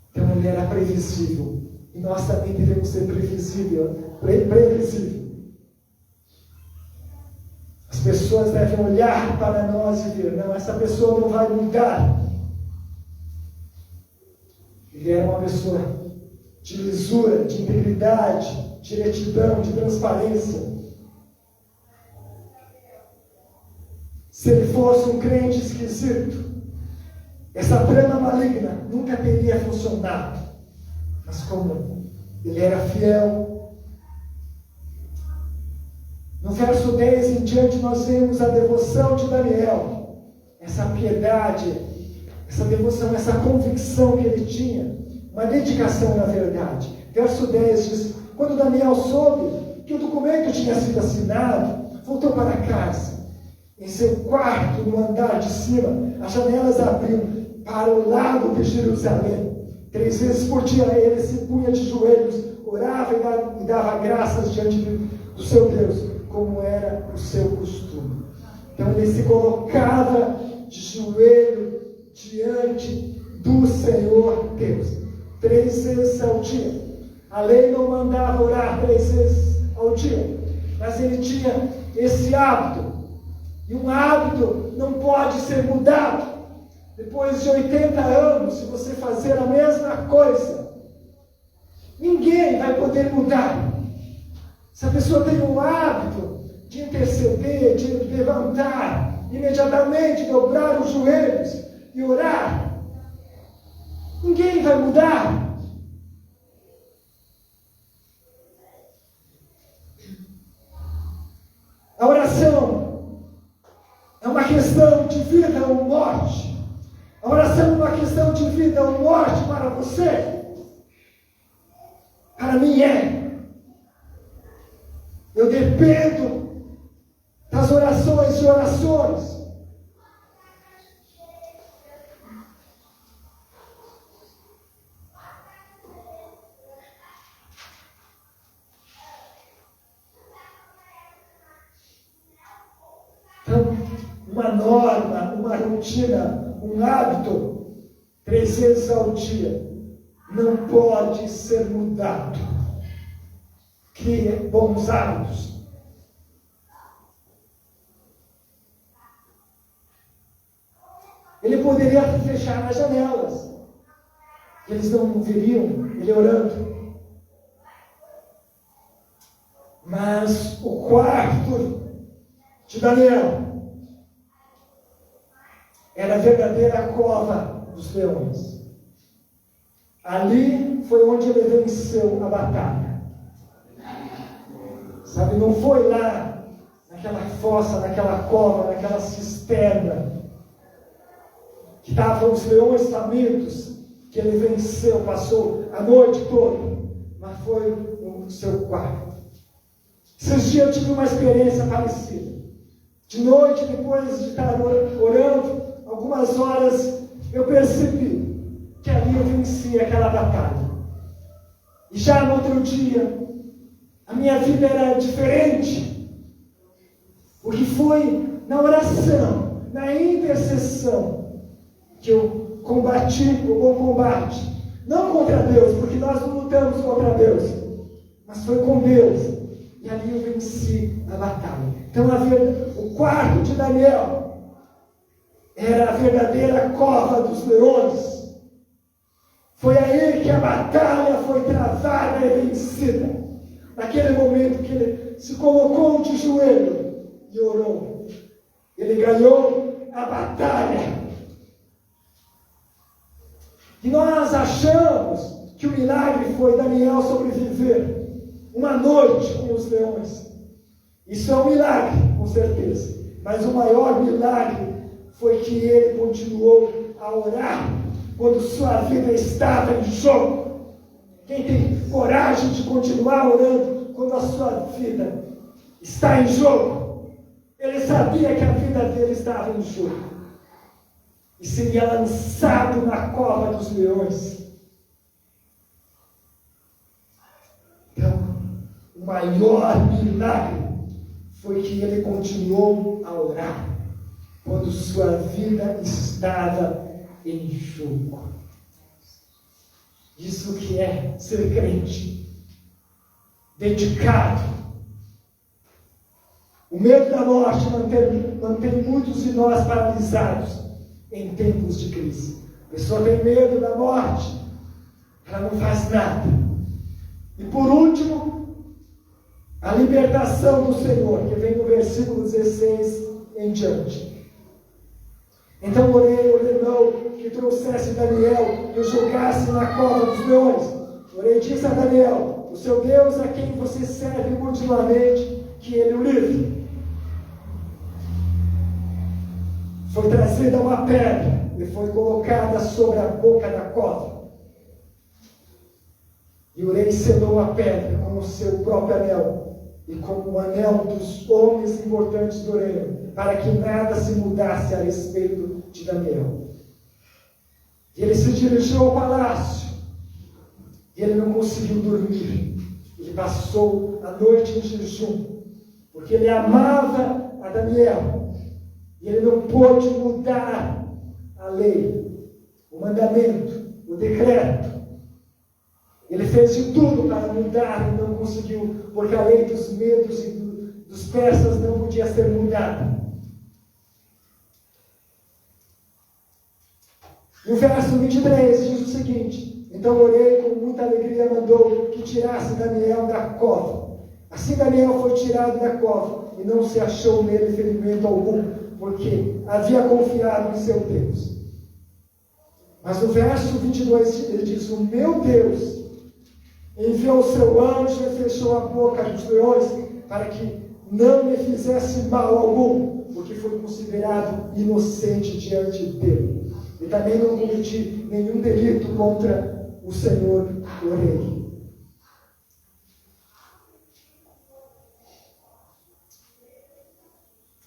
S4: Então ele era previsível. E nós também devemos ser previsível. As pessoas devem olhar para nós e ver: não, essa pessoa não vai mudar. Ele era uma pessoa de lisura, de integridade, de retidão, de transparência. Se ele fosse um crente esquisito, essa trama maligna nunca teria funcionado. Mas como ele era fiel, no verso 10 em diante nós vemos a devoção de Daniel, essa piedade, essa devoção, essa convicção que ele tinha, uma dedicação na verdade. Verso 10 diz: quando Daniel soube que o documento tinha sido assinado, voltou para casa. Em seu quarto, no andar de cima, as janelas abriam para o lado de Jerusalém. 3 vezes por dia ele se punha de joelhos, orava e dava graças diante do seu Deus, como era o seu costume. Então ele se colocava de joelho diante do Senhor Deus, 3 vezes ao dia. A lei não mandava orar 3 vezes ao dia, mas ele tinha esse hábito. E um hábito não pode ser mudado. Depois de 80 anos, se você fazer a mesma coisa, ninguém vai poder mudar. Se a pessoa tem um hábito de interceder, de levantar, imediatamente dobrar os joelhos e orar, ninguém vai mudar. A oração é uma questão de vida ou morte. A oração é uma questão de vida ou morte para você. Para mim é. Eu dependo das orações e orações. Então, uma norma, uma rotina, um hábito, 3 vezes ao dia, não pode ser mudado. Crie bons hábitos. Ele poderia fechar as janelas. Eles não veriam ele orando. Mas o quarto de Daniel era a verdadeira cova dos leões. Ali foi onde ele venceu a batalha. Sabe, não foi lá naquela fossa, naquela cova, naquela cisterna que estavam os leões famintos, que ele venceu, passou a noite toda, mas foi no seu quarto. Esses dias eu tive uma experiência parecida. De noite, depois de estar orando, algumas horas, eu percebi que ali eu venci aquela batalha. E já no outro dia, a minha vida era diferente, porque foi na oração, na intercessão, que eu combati o bom combate. Não contra Deus, porque nós não lutamos contra Deus, mas foi com Deus. E ali eu venci a batalha. Então o quarto de Daniel era a verdadeira cova dos leões. Foi aí que a batalha foi travada e vencida. Naquele momento que ele se colocou de joelho e orou, ele ganhou a batalha. E nós achamos que o milagre foi Daniel sobreviver uma noite com os leões. Isso é um milagre, com certeza. Mas o maior milagre foi que ele continuou a orar quando sua vida estava em jogo. Quem tem coragem de continuar orando quando a sua vida está em jogo? Ele sabia que a vida dele estava em jogo e seria lançado na cova dos leões. Então, o maior milagre foi que ele continuou a orar quando sua vida estava em jogo. Isso que é ser crente, dedicado. O medo da morte mantém muitos de nós paralisados em tempos de crise. A pessoa tem medo da morte, ela não faz nada. E por último, a libertação do Senhor, que vem no versículo 16 em diante. Então o rei ordenou que trouxesse Daniel e o jogasse na cova dos leões. O rei disse a Daniel: o seu Deus, a quem você serve continuamente, que ele o livre. Foi trazida uma pedra e foi colocada sobre a boca da cova. E o rei selou a pedra com o seu próprio anel e com o anel dos homens importantes do reino, para que nada se mudasse a respeito de Daniel. E ele se dirigiu ao palácio e ele não conseguiu dormir. Ele passou a noite em jejum, porque ele amava a Daniel. E ele não pôde mudar a lei, o mandamento, o decreto. Ele fez de tudo para mudar e não conseguiu, porque a lei dos medos e dos persas não podia ser mudada. E o verso 23 diz o seguinte: então orei com muita alegria, mandou que tirasse Daniel da cova. Assim Daniel foi tirado da cova, e não se achou nele ferimento algum, porque havia confiado em seu Deus. Mas no verso 22 ele diz: o meu Deus enviou o seu anjo e fechou a boca dos leões para que não me fizesse mal algum, porque foi considerado inocente diante dele. E também não cometi nenhum delito contra o Senhor, o Rei.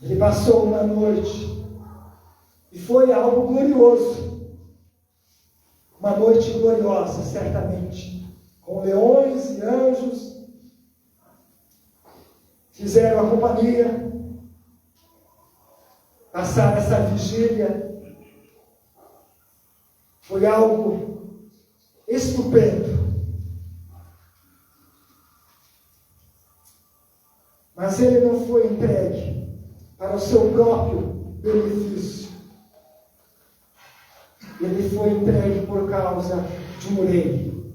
S4: Ele passou uma noite e foi algo glorioso. Uma noite gloriosa, certamente, com leões e anjos. Fizeram a companhia, passaram essa vigília. Foi algo estupendo. Mas ele não foi entregue para o seu próprio benefício. Ele foi entregue por causa de um rei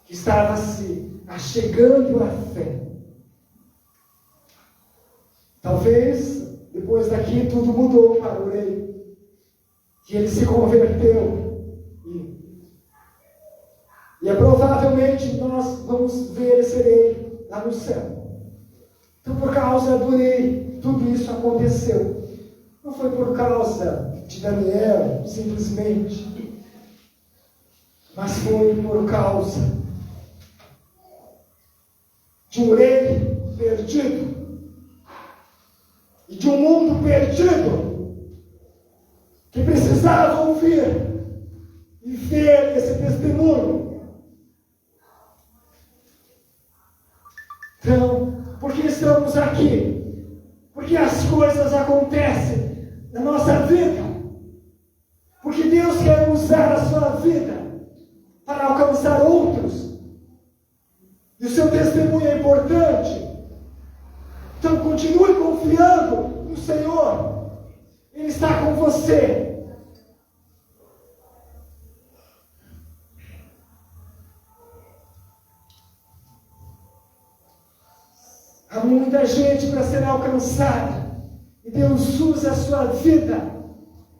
S4: que estava se achegando à fé. Talvez, depois daqui, tudo mudou para o rei. Que ele se converteu. E provavelmente nós vamos ver esse rei lá no céu. Então, por causa do rei, tudo isso aconteceu. Não foi por causa de Daniel, simplesmente. Mas foi por causa de um rei perdido. E de um mundo perdido, que precisava ouvir e ver esse testemunho. Então, por que estamos aqui? Porque as coisas acontecem na nossa vida. Porque Deus quer usar a sua vida para alcançar outros. E o seu testemunho é importante. Então continue confiando no Senhor. Ele está com você. Há muita gente para ser alcançada. E Deus usa a sua vida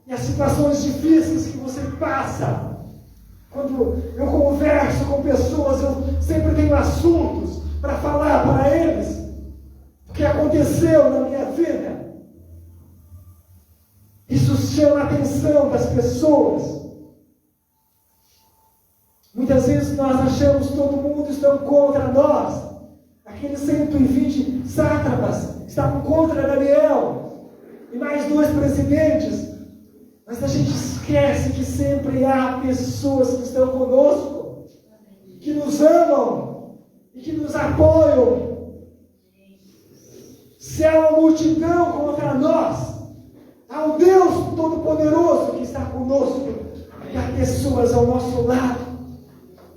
S4: e as situações difíceis que você passa. Quando eu converso com pessoas, eu sempre tenho assuntos para falar para eles. O que aconteceu na minha vida. Isso chama a atenção das pessoas. Muitas vezes nós achamos que todo mundo está contra nós. Aqueles 120 sátrapas estavam contra Daniel. E mais 2 presidentes. Mas a gente esquece que sempre há pessoas que estão conosco. Que nos amam. E que nos apoiam. Se há uma multidão contra nós, há o Deus Todo-Poderoso que está conosco, e há pessoas ao nosso lado,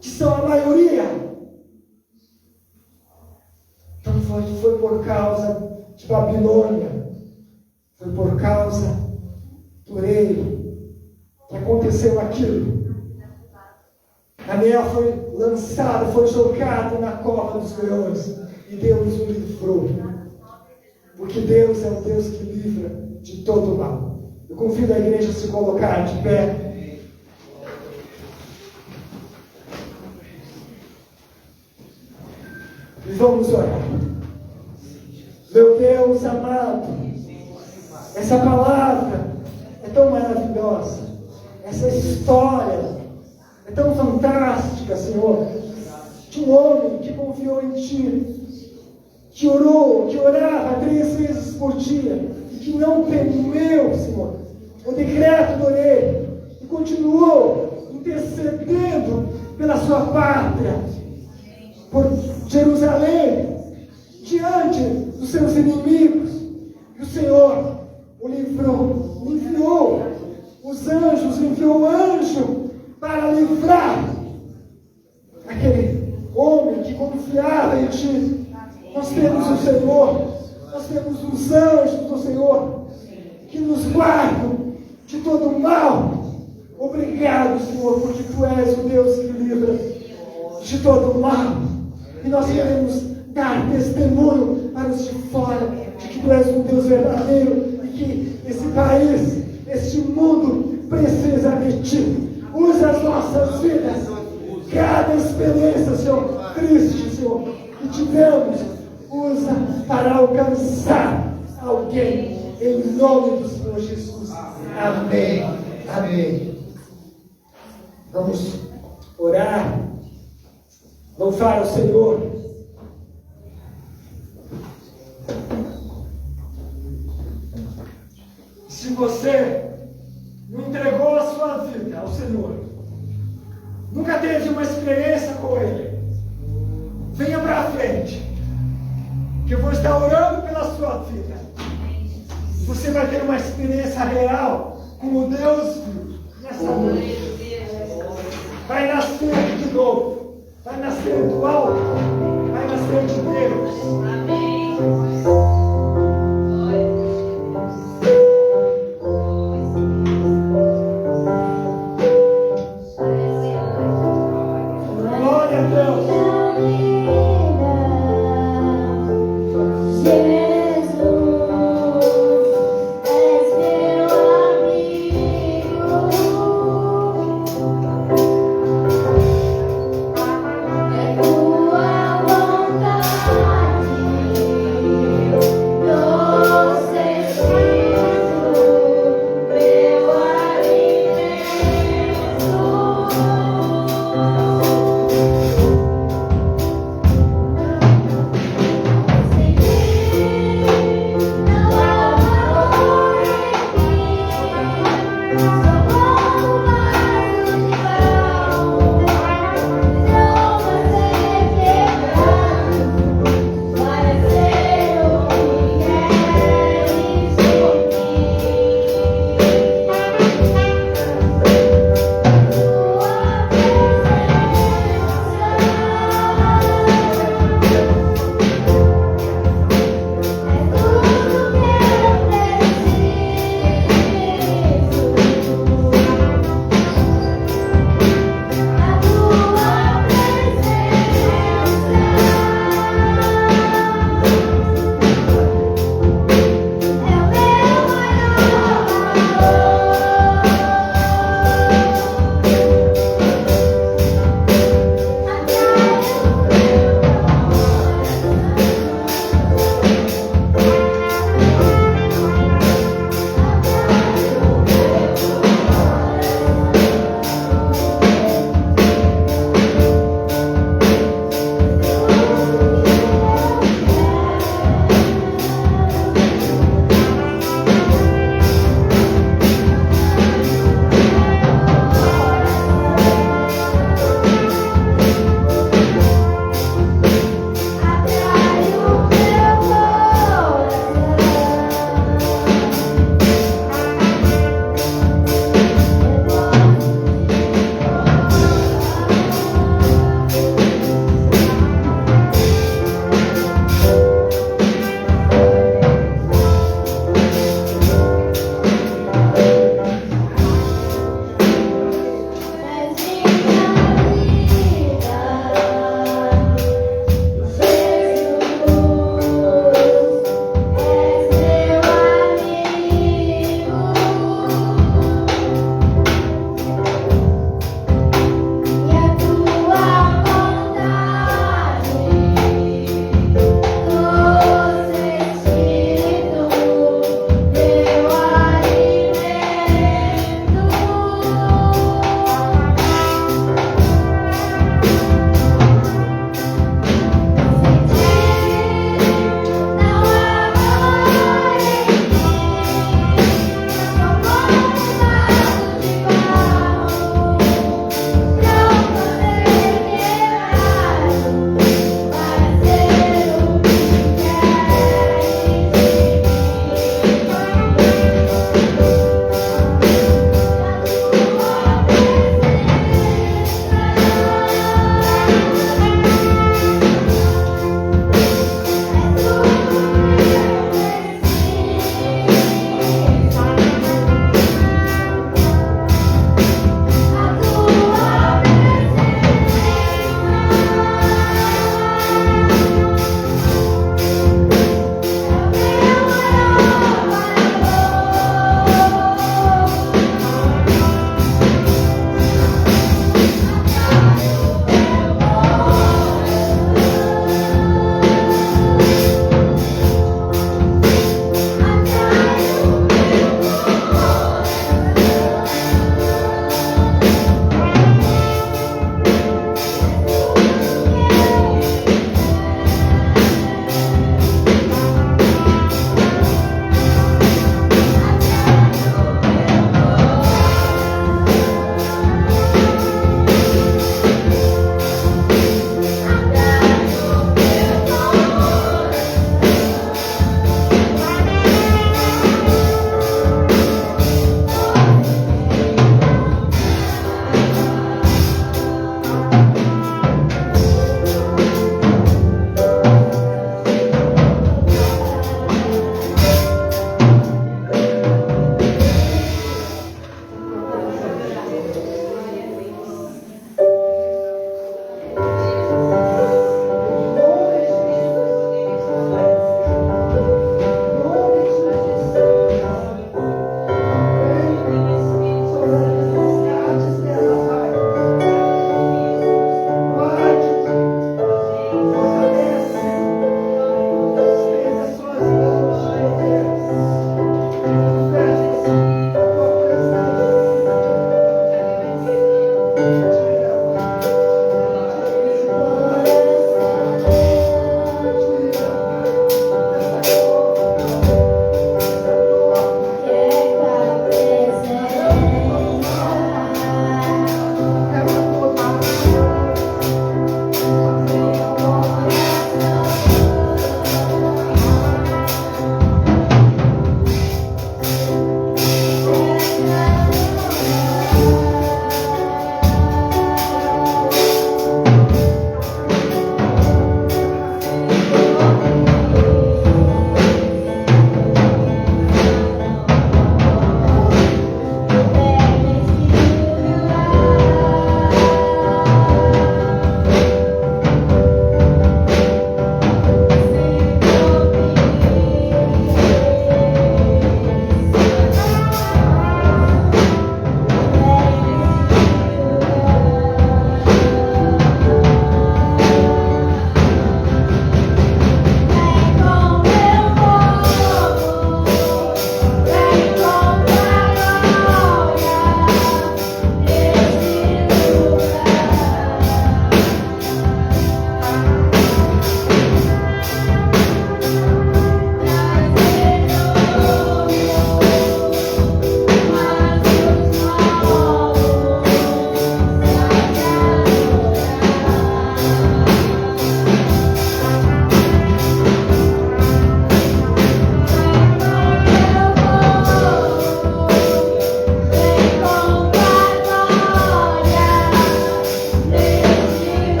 S4: que são a maioria. Então foi por causa de Babilônia, foi por causa do rei, que aconteceu aquilo. Daniel foi lançado, foi jogado na cova dos leões, e Deus o livrou. Porque Deus é o Deus que livra de todo o mal. Eu convido a igreja a se colocar de pé. E vamos orar. Meu Deus amado, essa palavra é tão maravilhosa. Essa história é tão fantástica, Senhor. De um homem que confiou em Ti. Que orou, que orava 3 vezes por dia, e que não temeu, Senhor, o decreto do rei, e continuou intercedendo pela sua pátria, por Jerusalém, diante dos seus inimigos. E o Senhor o livrou, enviou os anjos, enviou o anjo para livrar aquele homem que confiava em Ti. Nós temos o Senhor, nós temos os anjos do Senhor, que nos guardam de todo o mal. Obrigado, Senhor, porque Tu és o Deus que livra de todo o mal. E nós queremos dar testemunho para os de fora de que Tu és um Deus verdadeiro e que esse país, este mundo precisa de Ti. Usa as nossas vidas, cada experiência, Senhor, triste, Senhor, que tivemos, usa para alcançar alguém, em nome do Senhor Jesus. Amém. Amém. Vamos orar, louvar ao Senhor. Se você não entregou a sua vida ao Senhor, nunca teve uma experiência com Ele, venha para frente, que eu vou estar orando pela sua vida. Você vai ter uma experiência real com o Deus vivo nessa noite. Vai nascer de novo, vai nascer do alto, vai nascer de Deus. Glória a Deus.
S2: É tua vontade.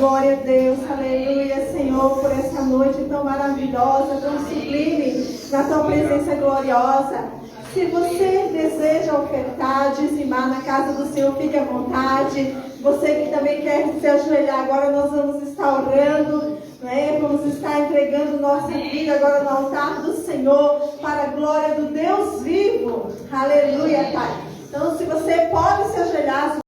S3: glória a Deus, aleluia, Senhor, por essa noite tão maravilhosa, tão sublime, na tua presença gloriosa. Se você deseja ofertar, dizimar na casa do Senhor, fique à vontade. Você que também quer se ajoelhar, agora nós vamos estar orando, né? Vamos estar entregando nossa vida agora no altar do Senhor, para a glória do Deus vivo. Aleluia, Pai. Então, se você pode se ajoelhar,